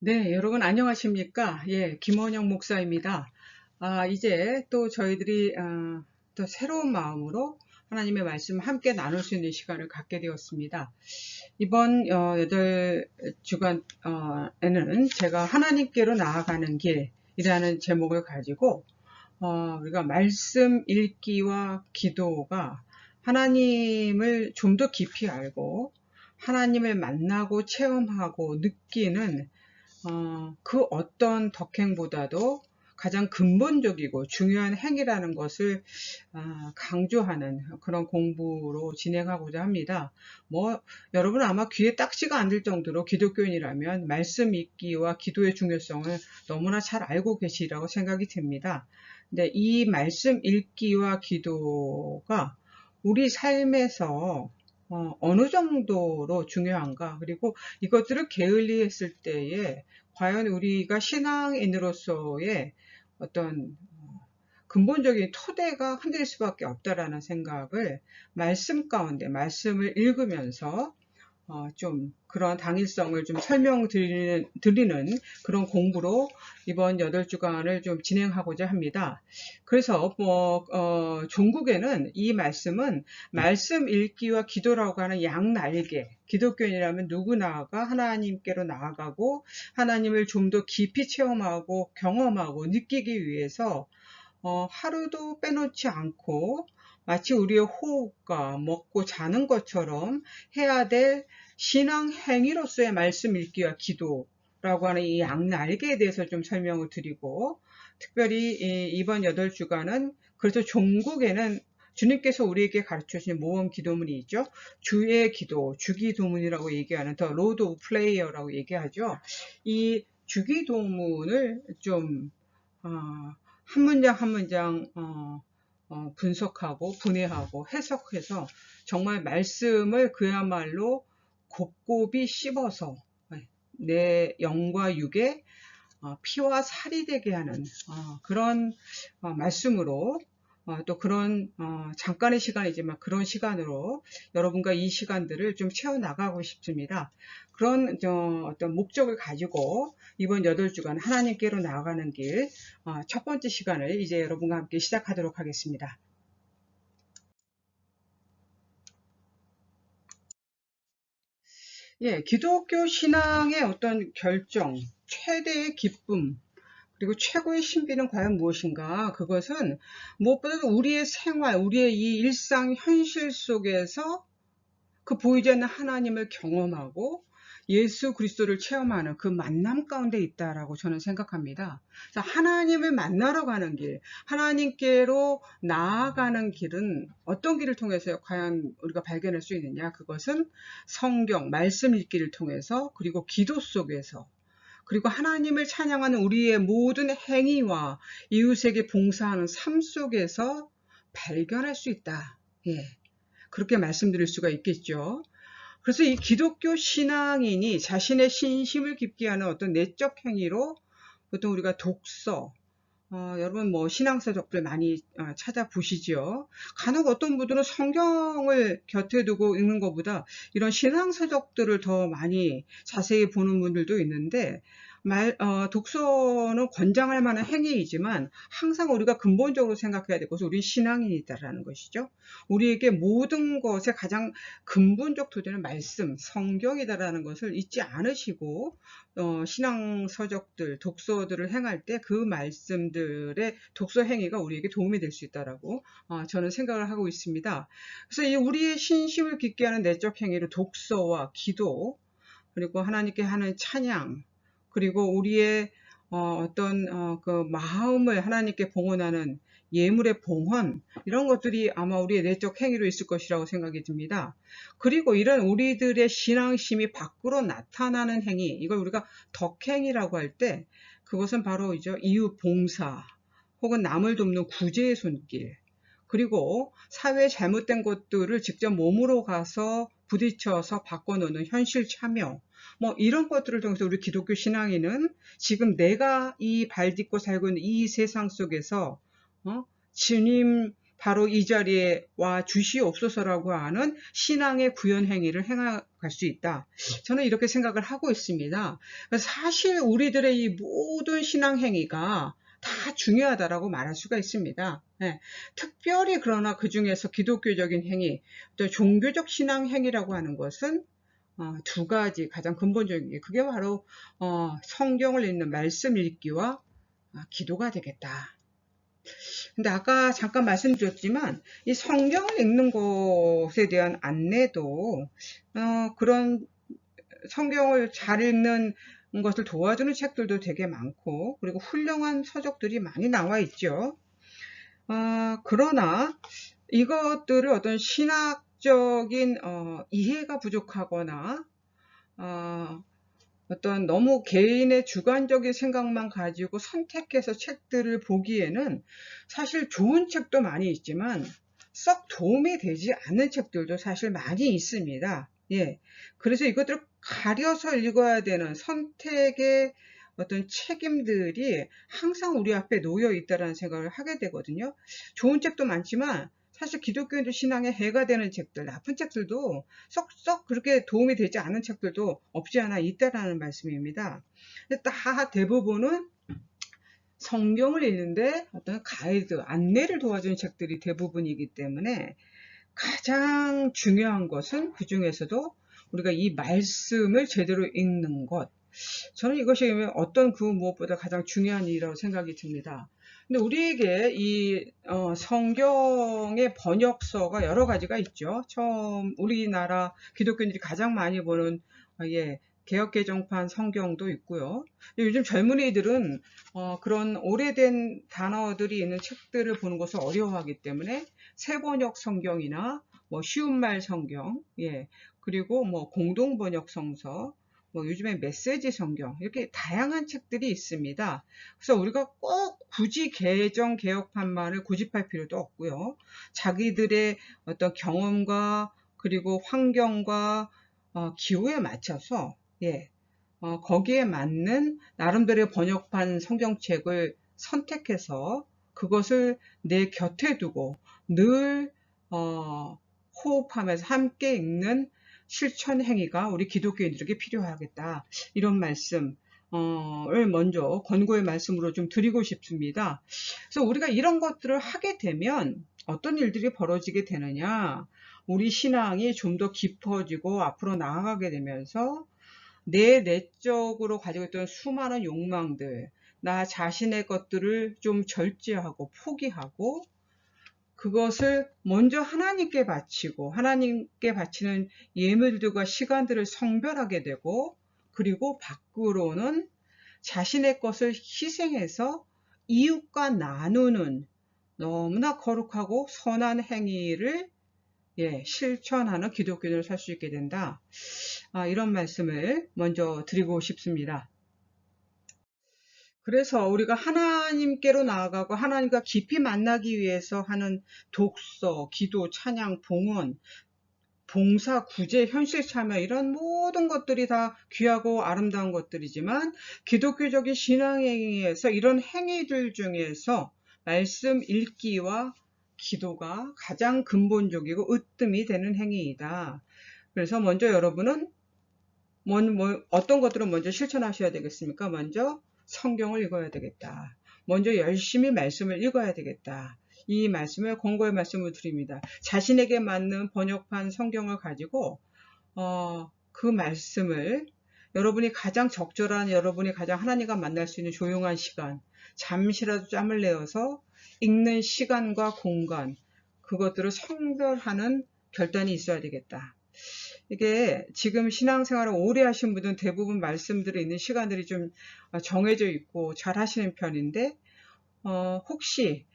네, 여러분 안녕하십니까? 예, 김원영 목사입니다. 이제 또 저희들이 또 새로운 마음으로 하나님의 말씀을 함께 나눌 수 있는 시간을 갖게 되었습니다. 이번 8주간에는 제가 하나님께로 나아가는 길이라는 제목을 가지고 우리가 말씀 읽기와 기도가 하나님을 좀 더 깊이 알고 하나님을 만나고 체험하고 느끼는 그 어떤 덕행보다도 가장 근본적이고 중요한 행위라는 것을 강조하는 그런 공부로 진행하고자 합니다. 여러분 아마 귀에 딱지가 안 들 정도로 기독교인이라면 말씀 읽기와 기도의 중요성을 너무나 잘 알고 계시리라고 생각이 듭니다. 근데 이 말씀 읽기와 기도가 우리 삶에서 어느 정도로 중요한가, 그리고 이것들을 게을리했을 때에 과연 우리가 신앙인으로서의 어떤 근본적인 토대가 흔들릴 수밖에 없다라는 생각을 말씀 가운데 말씀을 읽으면서 좀 그런 당위성을 좀 설명드리는 그런 공부로 이번 8주간을 좀 진행하고자 합니다. 그래서 종국에는 이 말씀은 말씀 읽기와 기도라고 하는 양날개, 기독교인이라면 누구나가 하나님께로 나아가고 하나님을 좀 더 깊이 체험하고 경험하고 느끼기 위해서 하루도 빼놓지 않고 마치 우리의 호흡과 먹고 자는 것처럼 해야 될 신앙 행위로서의 말씀 읽기와 기도라고 하는 이 양날개에 대해서 좀 설명을 드리고, 특별히 이번 8주간은 그래서 종국에는 주님께서 우리에게 가르쳐 주신 모험 기도문이 있죠. 주의 기도, 주기도문이라고 얘기하는 더 로드 오브 플레이어라고 얘기하죠. 이 주기도문을 좀 한 문장 한 문장 분석하고 분해하고 해석해서 정말 말씀을 그야말로 곱곱이 씹어서 내 영과 육에 피와 살이 되게 하는 그런 말씀으로, 또 그런 잠깐의 시간이지만 그런 시간으로 여러분과 이 시간들을 좀 채워나가고 싶습니다. 그런 어떤 목적을 가지고 이번 8주간 하나님께로 나아가는 길 첫 번째 시간을 이제 여러분과 함께 시작하도록 하겠습니다. 예, 기독교 신앙의 어떤 결정, 최대의 기쁨, 그리고 최고의 신비는 과연 무엇인가? 그것은 무엇보다도 우리의 생활, 우리의 이 일상 현실 속에서 그 보이지 않는 하나님을 경험하고 예수 그리스도를 체험하는 그 만남 가운데 있다라고 저는 생각합니다. 하나님을 만나러 가는 길, 하나님께로 나아가는 길은 어떤 길을 통해서 과연 우리가 발견할 수 있느냐? 그것은 성경, 말씀 읽기를 통해서, 그리고 기도 속에서, 그리고 하나님을 찬양하는 우리의 모든 행위와 이웃에게 봉사하는 삶 속에서 발견할 수 있다. 예, 그렇게 말씀드릴 수가 있겠죠. 그래서 이 기독교 신앙인이 자신의 신심을 깊게 하는 어떤 내적 행위로 보통 우리가 독서, 여러분 신앙서적들 많이 찾아보시죠. 간혹 어떤 분들은 성경을 곁에 두고 읽는 것보다 이런 신앙서적들을 더 많이 자세히 보는 분들도 있는데, 독서는 권장할 만한 행위이지만 항상 우리가 근본적으로 생각해야 될 것은 우리 신앙인이다라는 것이죠. 우리에게 모든 것의 가장 근본적 토대는 말씀, 성경이다라는 것을 잊지 않으시고 신앙 서적들, 독서들을 행할 때 그 말씀들의 독서 행위가 우리에게 도움이 될 수 있다라고 저는 생각을 하고 있습니다. 그래서 이 우리의 신심을 깊게 하는 내적 행위를 독서와 기도, 그리고 하나님께 하는 찬양, 그리고 우리의 어떤 그 마음을 하나님께 봉헌하는 예물의 봉헌, 이런 것들이 아마 우리의 내적 행위로 있을 것이라고 생각이 듭니다. 그리고 이런 우리들의 신앙심이 밖으로 나타나는 행위, 이걸 우리가 덕행이라고 할 때 그것은 바로 이웃 봉사 혹은 남을 돕는 구제의 손길, 그리고 사회에 잘못된 것들을 직접 몸으로 가서 부딪혀서 바꿔놓는 현실 참여, 이런 것들을 통해서 우리 기독교 신앙인은 지금 내가 이 발 딛고 살고 있는 이 세상 속에서 주님 바로 이 자리에 와 주시옵소서라고 하는 신앙의 구현 행위를 갈 수 있다. 저는 이렇게 생각을 하고 있습니다. 사실 우리들의 이 모든 신앙 행위가 다 중요하다라고 말할 수가 있습니다. 예, 특별히 그러나 그 중에서 기독교적인 행위, 또 종교적 신앙 행위라고 하는 것은 두 가지 가장 근본적인 게 그게 바로 성경을 읽는 말씀 읽기와 기도가 되겠다. 근데 아까 잠깐 말씀드렸지만 이 성경을 읽는 것에 대한 안내도 그런 성경을 잘 읽는 것을 도와주는 책들도 되게 많고 그리고 훌륭한 서적들이 많이 나와 있죠. 그러나 이것들을 어떤 신학적인 이해가 부족하거나 어떤 너무 개인의 주관적인 생각만 가지고 선택해서 책들을 보기에는 사실 좋은 책도 많이 있지만 썩 도움이 되지 않는 책들도 사실 많이 있습니다. 예. 그래서 이것들을 가려서 읽어야 되는 선택의 어떤 책임들이 항상 우리 앞에 놓여 있다는 생각을 하게 되거든요. 좋은 책도 많지만 사실 기독교인들 신앙에 해가 되는 책들, 나쁜 책들도 썩썩 그렇게 도움이 되지 않은 책들도 없지 않아 있다라는 말씀입니다. 다 대부분은 성경을 읽는데 어떤 가이드, 안내를 도와주는 책들이 대부분이기 때문에 가장 중요한 것은 그 중에서도 우리가 이 말씀을 제대로 읽는 것. 저는 이것이 어떤 그 무엇보다 가장 중요한 일이라고 생각이 듭니다. 근데 우리에게 이 성경의 번역서가 여러 가지가 있죠. 처음 우리나라 기독교인들이 가장 많이 보는 개역개정판 성경도 있고요. 요즘 젊은이들은 그런 오래된 단어들이 있는 책들을 보는 것을 어려워하기 때문에 새번역 성경이나 뭐 쉬운말 성경, 그리고 뭐 공동번역 성서, 뭐 요즘에 메시지 성경 이렇게 다양한 책들이 있습니다. 그래서 우리가 꼭 굳이 개정개혁판만을 고집할 필요도 없고요. 자기들의 어떤 경험과 그리고 환경과 기호에 맞춰서 거기에 맞는 나름대로의 번역판 성경책을 선택해서 그것을 내 곁에 두고 늘 호흡하면서 함께 읽는 실천 행위가 우리 기독교인들에게 필요하겠다. 이런 말씀을 먼저 권고의 말씀으로 좀 드리고 싶습니다. 그래서 우리가 이런 것들을 하게 되면 어떤 일들이 벌어지게 되느냐. 우리 신앙이 좀 더 깊어지고 앞으로 나아가게 되면서 내 내적으로 가지고 있던 수많은 욕망들, 나 자신의 것들을 좀 절제하고 포기하고 그것을 먼저 하나님께 바치고 하나님께 바치는 예물들과 시간들을 성별하게 되고 그리고 밖으로는 자신의 것을 희생해서 이웃과 나누는 너무나 거룩하고 선한 행위를 실천하는 기독교인으로 살 수 있게 된다. 이런 말씀을 먼저 드리고 싶습니다. 그래서 우리가 하나님께로 나아가고 하나님과 깊이 만나기 위해서 하는 독서, 기도, 찬양, 봉헌, 봉사, 구제, 현실 참여 이런 모든 것들이 다 귀하고 아름다운 것들이지만 기독교적인 신앙행위에서 이런 행위들 중에서 말씀 읽기와 기도가 가장 근본적이고 으뜸이 되는 행위이다. 그래서 먼저 여러분은 어떤 것들은 먼저 실천하셔야 되겠습니까? 먼저 성경을 읽어야 되겠다. 먼저 열심히 말씀을 읽어야 되겠다. 이 말씀을 권고의 말씀을 드립니다. 자신에게 맞는 번역판 성경을 가지고 그 말씀을 여러분이 가장 적절한 여러분이 가장 하나님과 만날 수 있는 조용한 시간 잠시라도 짬을 내어서 읽는 시간과 공간 그것들을 성별하는 결단이 있어야 되겠다. 이게 지금 신앙생활을 오래 하신 분들은 대부분 말씀들이 있는 시간들이 좀 정해져 있고 잘 하시는 편인데 혹시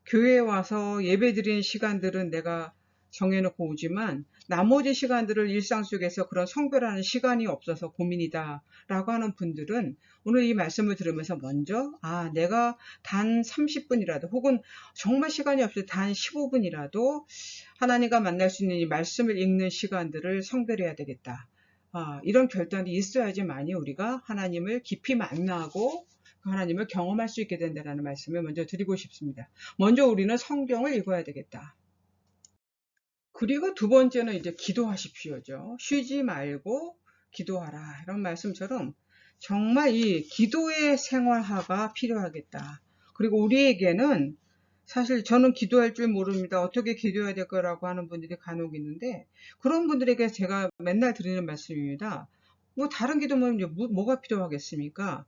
교회에 와서 예배 드리는 시간들은 내가 정해놓고 오지만 나머지 시간들을 일상 속에서 그런 성별하는 시간이 없어서 고민이다 라고 하는 분들은 오늘 이 말씀을 들으면서 먼저 내가 단 30분이라도 혹은 정말 시간이 없을 때 단 15분이라도 하나님과 만날 수 있는 이 말씀을 읽는 시간들을 성별해야 되겠다. 이런 결단이 있어야지만이 우리가 하나님을 깊이 만나고 하나님을 경험할 수 있게 된다는 말씀을 먼저 드리고 싶습니다. 먼저 우리는 성경을 읽어야 되겠다. 그리고 두 번째는 이제 기도하십시오죠. 쉬지 말고 기도하라. 이런 말씀처럼 정말 이 기도의 생활화가 필요하겠다. 그리고 우리에게는 사실 저는 기도할 줄 모릅니다. 어떻게 기도해야 될 거라고 하는 분들이 간혹 있는데 그런 분들에게 제가 맨날 드리는 말씀입니다. 뭐 다른 기도면 이제 뭐가 필요하겠습니까?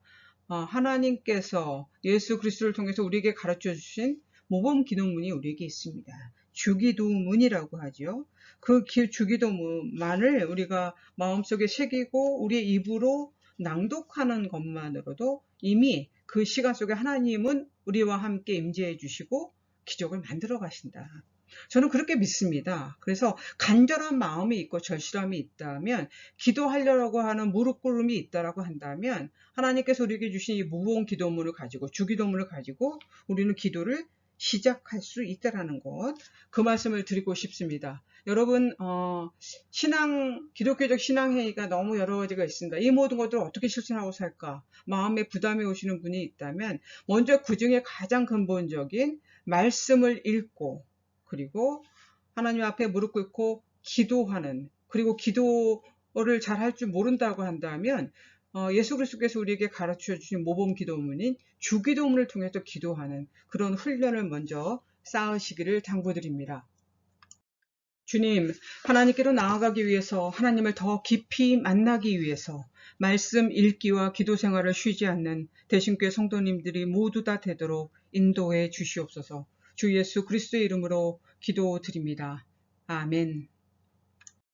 하나님께서 예수 그리스도를 통해서 우리에게 가르쳐 주신 모범 기도문이 우리에게 있습니다. 주기도문이라고 하죠. 그 주기도문만을 우리가 마음속에 새기고 우리의 입으로 낭독하는 것만으로도 이미 그 시간 속에 하나님은 우리와 함께 임재해 주시고 기적을 만들어 가신다. 저는 그렇게 믿습니다. 그래서 간절한 마음이 있고 절실함이 있다면 기도하려고 하는 무릎 꿇음이 있다라고 한다면 하나님께서 우리에게 주신 이 무거운 기도문을 가지고 주기도문을 가지고 우리는 기도를 시작할 수 있다라는 것, 그 말씀을 드리고 싶습니다. 여러분 기독교적 신앙회의가 너무 여러 가지가 있습니다. 이 모든 것들을 어떻게 실천하고 살까 마음에 부담이 오시는 분이 있다면 먼저 그 중에 가장 근본적인 말씀을 읽고 그리고 하나님 앞에 무릎 꿇고 기도하는, 그리고 기도를 잘 할 줄 모른다고 한다면 예수 그리스도께서 우리에게 가르쳐 주신 모범 기도문인 주기도문을 통해서 기도하는 그런 훈련을 먼저 쌓으시기를 당부드립니다. 주님, 하나님께로 나아가기 위해서, 하나님을 더 깊이 만나기 위해서 말씀 읽기와 기도 생활을 쉬지 않는 대신교회 성도님들이 모두 다 되도록 인도해 주시옵소서. 주 예수 그리스도의 이름으로 기도드립니다. 아멘.